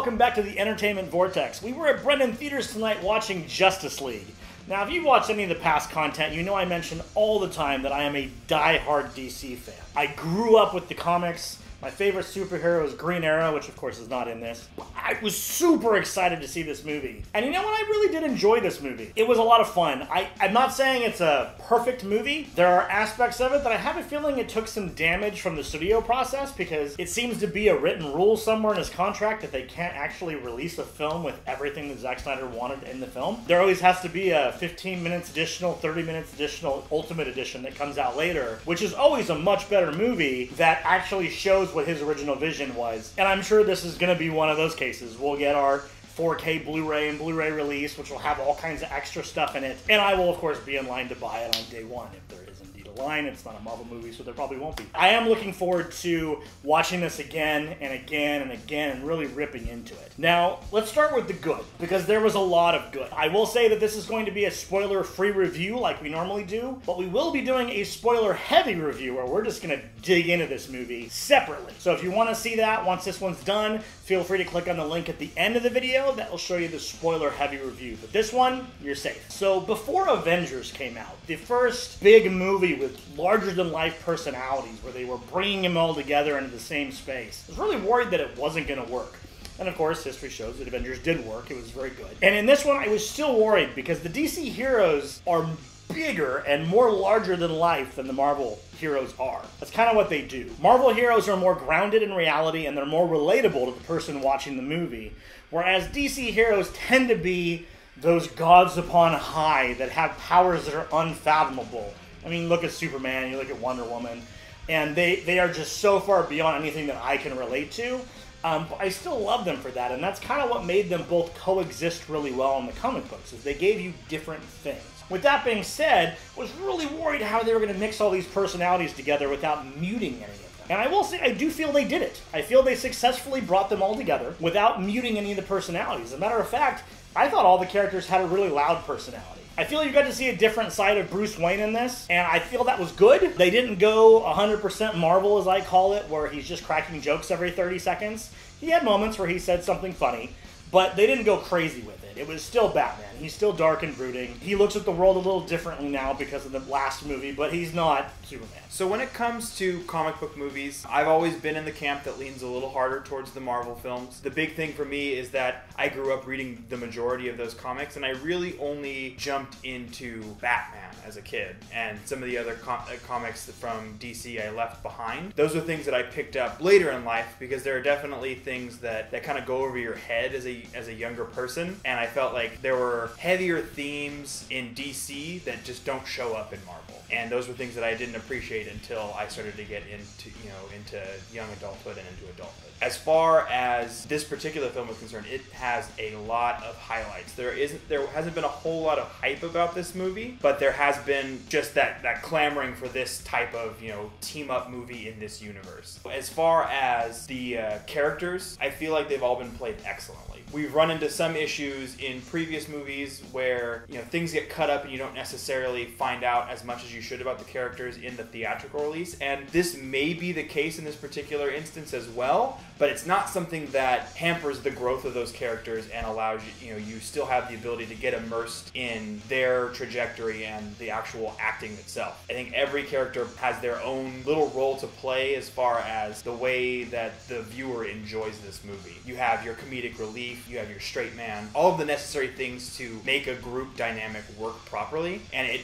welcome back to the Entertainment Vortex. We were at Brennan Theaters tonight watching Justice League. Now, if you've watched any of the past content, you know I mention all the time that I am a die-hard DC fan. I grew up with the comics. My favorite superhero is Green Arrow, which of course is not in this. I was super excited to see this movie. And you know what? I really did enjoy this movie. It was a lot of fun. I'm not saying it's a perfect movie. There are aspects of it that I have a feeling it took some damage from the studio process because it seems to be a written rule somewhere in his contract that they can't actually release a film with everything that Zack Snyder wanted in the film. There always has to be a 15 minutes additional, 30 minutes additional Ultimate Edition that comes out later, which is always a much better movie that actually shows what his original vision was. And I'm sure this is going to be one of those cases. We'll get our 4K Blu-ray and Blu-ray release, which will have all kinds of extra stuff in it. And I will, of course, be in line to buy it on day one if there is indeed a line. It's not a Marvel movie, so there probably won't be. I am looking forward to watching this again and again and again and really ripping into it. Now, let's start with the good, because there was a lot of good. I will say that this is going to be a spoiler-free review like we normally do, but we will be doing a spoiler-heavy review where we're just going to dig into this movie separately. So if you want to see that, once this one's done, feel free to click on the link at the end of the video. That will show you the spoiler-heavy review. But this one, you're safe. So before Avengers came out, the first big movie with larger-than-life personalities where they were bringing them all together into the same space, I was really worried that it wasn't going to work. And of course, history shows that Avengers did work. It was very good. And in this one, I was still worried because the DC heroes are bigger and more larger than life than the Marvel heroes are. That's kind of what they do. Marvel heroes are more grounded in reality and they're more relatable to the person watching the movie, whereas DC heroes tend to be those gods upon high that have powers that are unfathomable. I mean, look at Superman, you look at Wonder Woman, and they are just so far beyond anything that I can relate to. But I still love them for that, and that's kind of what made them both coexist really well in the comic books, is they gave you different things. With that being said, I was really worried how they were going to mix all these personalities together without muting any of them. And I will say, I do feel they did it. I feel they successfully brought them all together without muting any of the personalities. As a matter of fact, I thought all the characters had a really loud personality. I feel you got to see a different side of Bruce Wayne in this, and I feel that was good. They didn't go 100% Marvel, as I call it, where he's just cracking jokes every 30 seconds. He had moments where he said something funny, but they didn't go crazy with it. It was still Batman. He's still dark and brooding. He looks at the world a little differently now because of the last movie, but he's not Superman. So when it comes to comic book movies, I've always been in the camp that leans a little harder towards the Marvel films. The big thing for me is that I grew up reading the majority of those comics, and I really only jumped into Batman as a kid, and some of the other comics from DC I left behind. Those are things that I picked up later in life because there are definitely things that kind of go over your head as a younger person, and I felt like there were heavier themes in DC that just don't show up in Marvel. And those were things that I didn't appreciate until I started to get into young adulthood and into adulthood. As far as this particular film is concerned, it has a lot of highlights. There hasn't been a whole lot of hype about this movie, but there has been just that clamoring for this type of, team-up movie in this universe. As far as the characters, I feel like they've all been played excellently. We've run into some issues in previous movies where, things get cut up and you don't necessarily find out as much as you should about the characters in the theatrical release. And this may be the case in this particular instance as well, but it's not something that hampers the growth of those characters and allows you, you still have the ability to get immersed in their trajectory and the actual acting itself. I think every character has their own little role to play as far as the way that the viewer enjoys this movie. You have your comedic relief, you have your straight man, all of the necessary things to make a group dynamic work properly, and it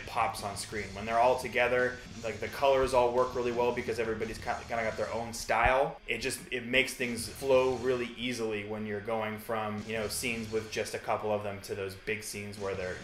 pops on screen. When they're all together, like the colors all work really well because everybody's kind of got their own style. It makes things flow really easily when you're going from, scenes with just a couple of them to those big scenes where they're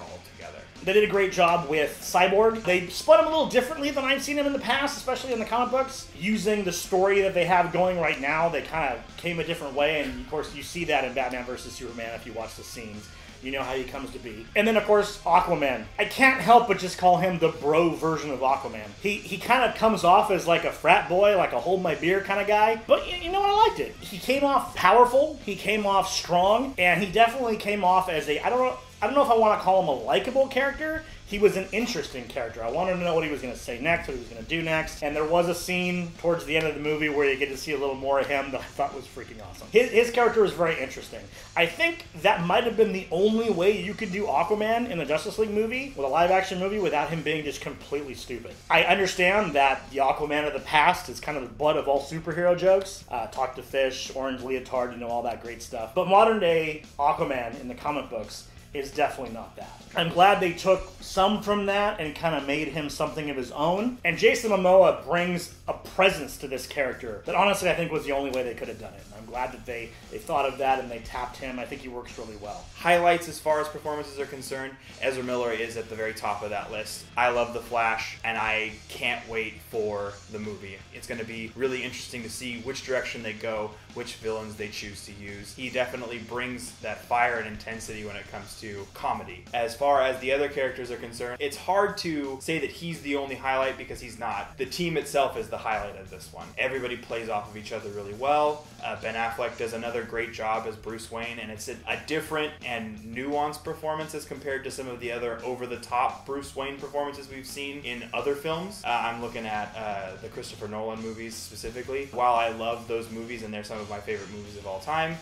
all together. They did a great job with Cyborg. They split him a little differently than I've seen him in the past, especially in the comic books. Using the story that they have going right now, they kind of came a different way, and of course you see that in Batman vs. Superman if you watch the scenes. You know how he comes to be. And then, of course, Aquaman. I can't help but just call him the bro version of Aquaman. He kind of comes off as like a frat boy, like a hold my beer kind of guy. But you know what? I liked it. He came off powerful, he came off strong, and he definitely came off as I don't know I don't know if I want to call him a likable character. He was an interesting character. I wanted to know what he was going to say next, what he was going to do next. And there was a scene towards the end of the movie where you get to see a little more of him that I thought was freaking awesome. His character was very interesting. I think that might have been the only way you could do Aquaman in a Justice League movie, with a live-action movie, without him being just completely stupid. I understand that the Aquaman of the past is kind of the butt of all superhero jokes. Talk to Fish, Orange Leotard, all that great stuff. But modern-day Aquaman in the comic books is definitely not that. I'm glad they took some from that and kind of made him something of his own. And Jason Momoa brings a presence to this character that honestly I think was the only way they could have done it. And I'm glad that they thought of that and they tapped him. I think he works really well. Highlights as far as performances are concerned, Ezra Miller is at the very top of that list. I love The Flash, and I can't wait for the movie. It's going to be really interesting to see which direction they go, which villains they choose to use. He definitely brings that fire and intensity when it comes to comedy. As far as the other characters are concerned, it's hard to say that he's the only highlight because he's not. The team itself is the highlight of this one. Everybody plays off of each other really well. Ben Affleck does another great job as Bruce Wayne, and it's a different and nuanced performance as compared to some of the other over-the-top Bruce Wayne performances we've seen in other films. I'm looking at the Christopher Nolan movies specifically. While I love those movies and they're some of my favorite movies of all time,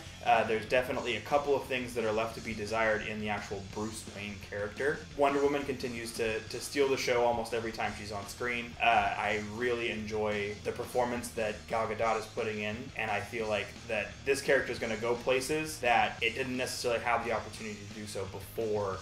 there's definitely a couple of things that are left to be desired in the actual Bruce Wayne character. Wonder Woman continues to steal the show almost every time she's on screen. I really enjoy the performance that Gal Gadot is putting in, and I feel like that this character is going to go places that it didn't necessarily have the opportunity to do so before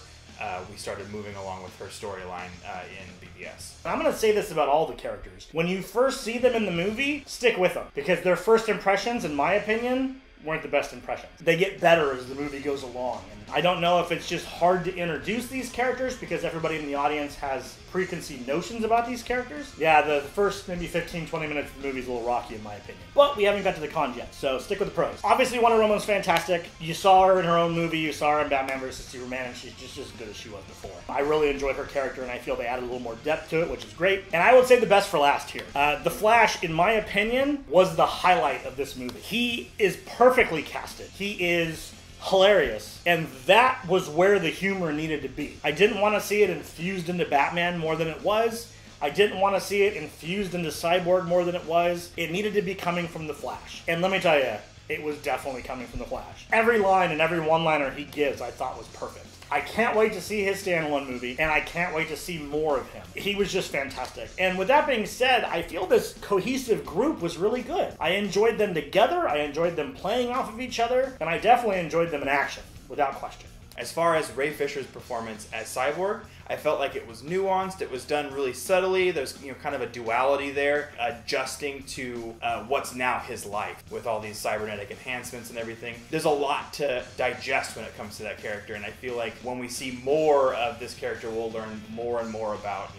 we started moving along with her storyline in BVS. I'm going to say this about all the characters. When you first see them in the movie, stick with them, because their first impressions, in my opinion, weren't the best impressions. They get better as the movie goes along. And I don't know if it's just hard to introduce these characters because everybody in the audience has preconceived notions about these characters. Yeah, the first maybe 15-20 minutes of the movie is a little rocky in my opinion. But we haven't got to the cons yet, so stick with the pros. Obviously, Wonder Woman's fantastic. You saw her in her own movie, you saw her in Batman vs. Superman, and she's just as good as she was before. I really enjoyed her character, and I feel they added a little more depth to it, which is great. And I would say the best for last here. The Flash, in my opinion, was the highlight of this movie. He is perfectly casted. He is hilarious, and that was where the humor needed to be. I didn't want to see it infused into Batman more than it was. I didn't want to see it infused into Cyborg more than it was. It needed to be coming from the Flash. And let me tell you, it was definitely coming from the Flash. Every line and every one-liner he gives I thought was perfect. I can't wait to see his standalone movie, and I can't wait to see more of him. He was just fantastic. And with that being said, I feel this cohesive group was really good. I enjoyed them together, I enjoyed them playing off of each other, and I definitely enjoyed them in action, without question. As far as Ray Fisher's performance as Cyborg, I felt like it was nuanced, it was done really subtly, there's kind of a duality there, adjusting to what's now his life with all these cybernetic enhancements and everything. There's a lot to digest when it comes to that character, and I feel like when we see more of this character, we'll learn more and more about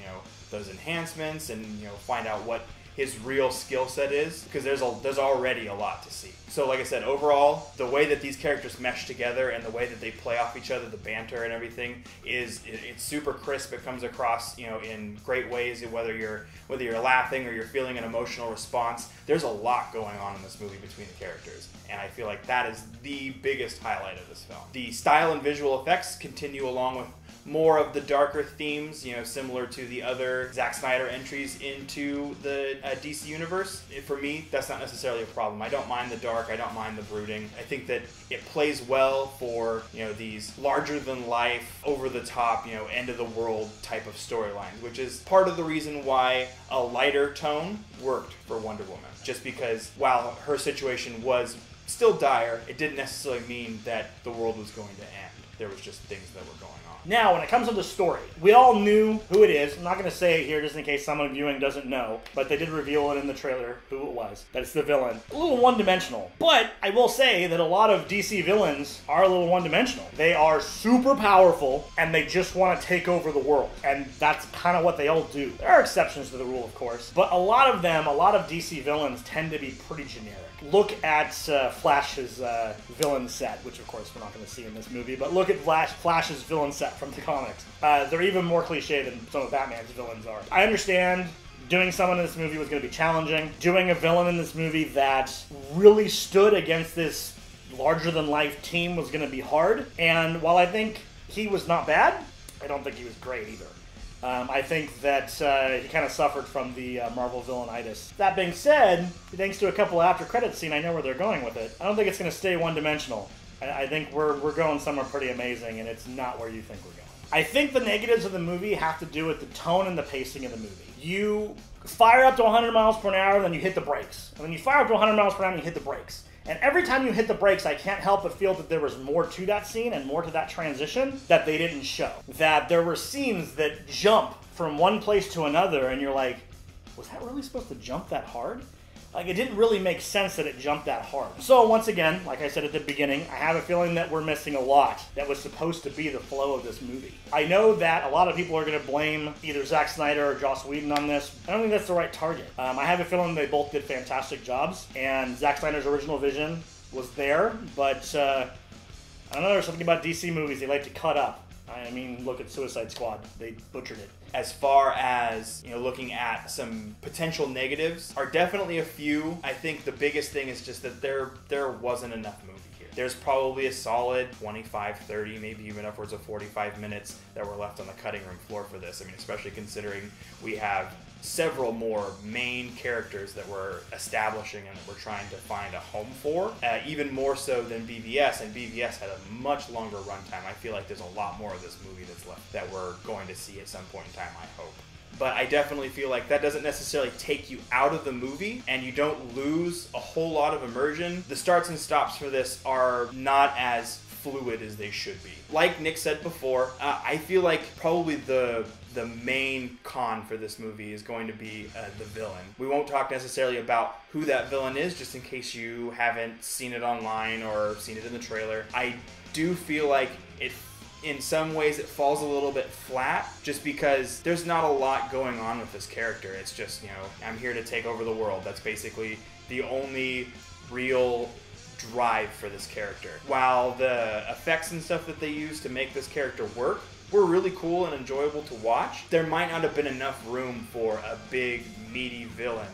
those enhancements and find out what his real skill set is, because there's already a lot to see. So like I said, overall, the way that these characters mesh together and the way that they play off each other, the banter and everything, it's super crisp. It comes across in great ways, whether you're laughing or you're feeling an emotional response. There's a lot going on in this movie between the characters, and I feel like that is the biggest highlight of this film. The style and visual effects continue along with more of the darker themes, similar to the other Zack Snyder entries into the DC universe. For me, that's not necessarily a problem. I don't mind the dark, I don't mind the brooding. I think that it plays well for, these larger-than-life, over-the-top, end-of-the-world type of storylines, which is part of the reason why a lighter tone worked for Wonder Woman. Just because, while her situation was still dire, it didn't necessarily mean that the world was going to end. There was just things that were going on. Now, when it comes to the story, we all knew who it is. I'm not going to say it here just in case someone viewing doesn't know, but they did reveal it in the trailer who it was. That it's the villain. A little one-dimensional. But I will say that a lot of DC villains are a little one-dimensional. They are super powerful, and they just want to take over the world. And that's kind of what they all do. There are exceptions to the rule, of course. But a lot of DC villains tend to be pretty generic. Look at Flash's villain set, which of course we're not going to see in this movie, but look at Flash's villain set from the comics. They're even more cliche than some of Batman's villains are. I understand doing someone in this movie was going to be challenging. Doing a villain in this movie that really stood against this larger-than-life team was going to be hard. And while I think he was not bad. I don't think he was great either. I think that he kind of suffered from the Marvel villainitis. That being said, thanks to a couple after credits scene, I know where they're going with it. I don't think it's going to stay one-dimensional. I think we're going somewhere pretty amazing, and it's not where you think we're going. I think the negatives of the movie have to do with the tone and the pacing of the movie. You fire up to 100 miles per hour, then you hit the brakes. And then you fire up to 100 miles per hour, and you hit the brakes. And every time you hit the brakes, I can't help but feel that there was more to that scene and more to that transition that they didn't show. That there were scenes that jump from one place to another, and you're like, was that really supposed to jump that hard? Like, it didn't really make sense that it jumped that hard. So, once again, like I said at the beginning, I have a feeling that we're missing a lot that was supposed to be the flow of this movie. I know that a lot of people are going to blame either Zack Snyder or Joss Whedon on this. I don't think that's the right target. I have a feeling they both did fantastic jobs, and Zack Snyder's original vision was there, but I don't know, there's something about DC movies they like to cut up. I mean, look at Suicide Squad. They butchered it. As far as, looking at some potential negatives, are definitely a few. I think the biggest thing is just that there wasn't enough movie here. There's probably a solid 25, 30, maybe even upwards of 45 minutes that were left on the cutting room floor for this. I mean, especially considering we have several more main characters that we're establishing and that we're trying to find a home for, even more so than BVS, and BVS had a much longer runtime. I feel like there's a lot more of this movie that's left that we're going to see at some point in time, I hope. But I definitely feel like that doesn't necessarily take you out of the movie, and you don't lose a whole lot of immersion. The starts and stops for this are not as fluid as they should be. Like Nick said before, I feel like probably the main con for this movie is going to be the villain. We won't talk necessarily about who that villain is, just in case you haven't seen it online or seen it in the trailer. I do feel like in some ways it falls a little bit flat, just because there's not a lot going on with this character. It's just, I'm here to take over the world. That's basically the only real drive for this character. While the effects and stuff that they use to make this character work were really cool and enjoyable to watch, there might not have been enough room for a big, meaty villain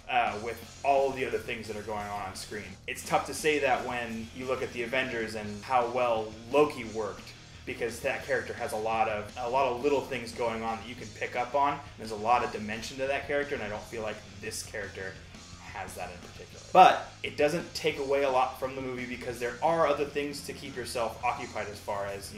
with all of the other things that are going on screen. It's tough to say that when you look at the Avengers and how well Loki worked, because that character has a lot of little things going on that you can pick up on. There's a lot of dimension to that character, and I don't feel like this character has that in particular. But it doesn't take away a lot from the movie, because there are other things to keep yourself occupied, as far as,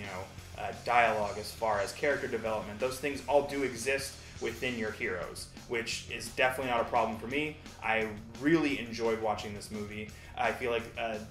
dialogue, as far as character development. Those things all do exist within your heroes, which is definitely not a problem for me. I really enjoyed watching this movie. I feel like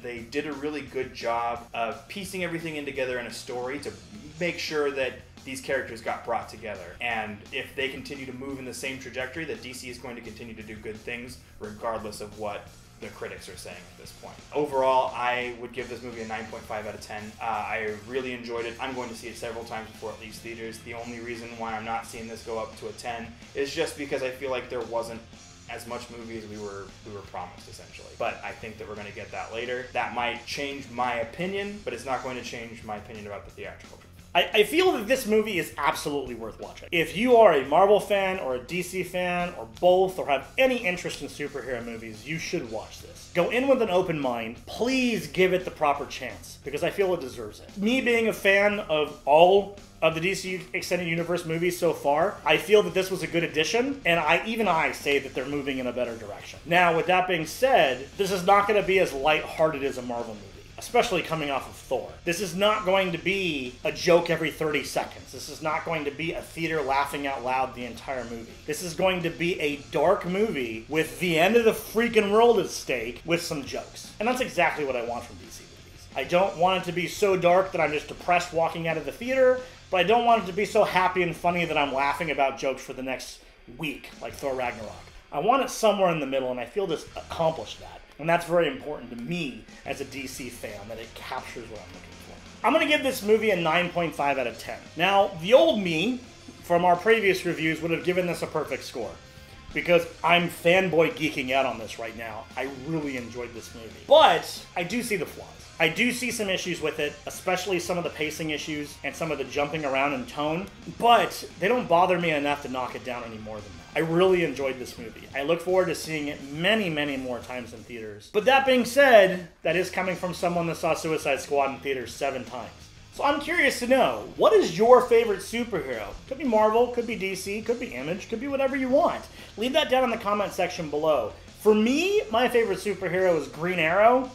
they did a really good job of piecing everything in together in a story to make sure that these characters got brought together. And if they continue to move in the same trajectory, that DC is going to continue to do good things regardless of what the critics are saying at this point. Overall, I would give this movie a 9.5 out of 10. I really enjoyed it. I'm going to see it several times before it leaves theaters. The only reason why I'm not seeing this go up to a 10 is just because I feel like there wasn't as much movie as we were promised, essentially. But I think that we're going to get that later. That might change my opinion, but it's not going to change my opinion about the theatrical. I feel that this movie is absolutely worth watching. If you are a Marvel fan or a DC fan or both, or have any interest in superhero movies, you should watch this. Go in with an open mind. Please give it the proper chance, because I feel it deserves it. Me being a fan of all of the DC Extended Universe movies so far, I feel that this was a good addition, and I say that they're moving in a better direction. Now, with that being said, this is not going to be as lighthearted as a Marvel movie, especially coming off of Thor. This is not going to be a joke every 30 seconds. This is not going to be a theater laughing out loud the entire movie. This is going to be a dark movie with the end of the freaking world at stake with some jokes. And that's exactly what I want from DC movies. I don't want it to be so dark that I'm just depressed walking out of the theater, but I don't want it to be so happy and funny that I'm laughing about jokes for the next week, like Thor Ragnarok. I want it somewhere in the middle, and I feel this accomplished that. And that's very important to me as a DC fan, that it captures what I'm looking for. I'm going to give this movie a 9.5 out of 10. Now, the old me from our previous reviews would have given this a perfect score, because I'm fanboy geeking out on this right now. I really enjoyed this movie. But I do see the flaws. I do see some issues with it, especially some of the pacing issues and some of the jumping around in tone, but they don't bother me enough to knock it down any more than that. I really enjoyed this movie. I look forward to seeing it many, many more times in theaters. But that being said, that is coming from someone that saw Suicide Squad in theaters 7 times. So I'm curious to know, what is your favorite superhero? Could be Marvel, could be DC, could be Image, could be whatever you want. Leave that down in the comment section below. For me, my favorite superhero is Green Arrow.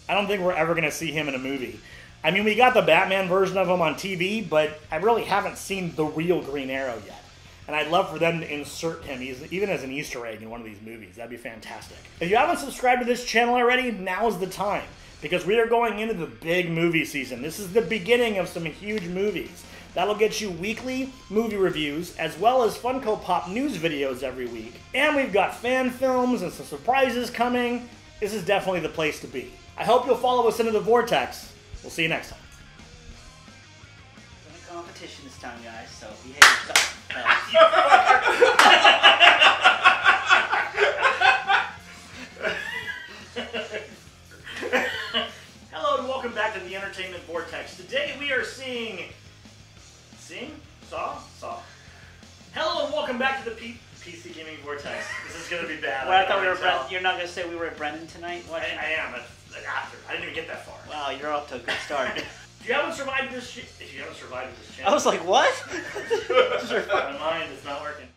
I don't think we're ever going to see him in a movie. I mean, we got the Batman version of him on TV, but I really haven't seen the real Green Arrow yet. And I'd love for them to insert him even as an Easter egg in one of these movies. That'd be fantastic. If you haven't subscribed to this channel already, now's the time. Because we are going into the big movie season. This is the beginning of some huge movies. That'll get you weekly movie reviews, as well as Funko Pop news videos every week. And we've got fan films and some surprises coming. This is definitely the place to be. I hope you'll follow us into the Vortex. We'll see you next time. It's a competition this time, guys, so behave yourself. Hello and welcome back to the Entertainment Vortex. Today we are seeing... Saw? Hello and welcome back to the PC Gaming Vortex. This is going to be bad. Well, I thought we were you're not going to say we were at Brendan tonight? I am. After. I didn't even get that far. Wow, you're off to a good start. If you haven't survived this channel... I was like, what? My mind is not working.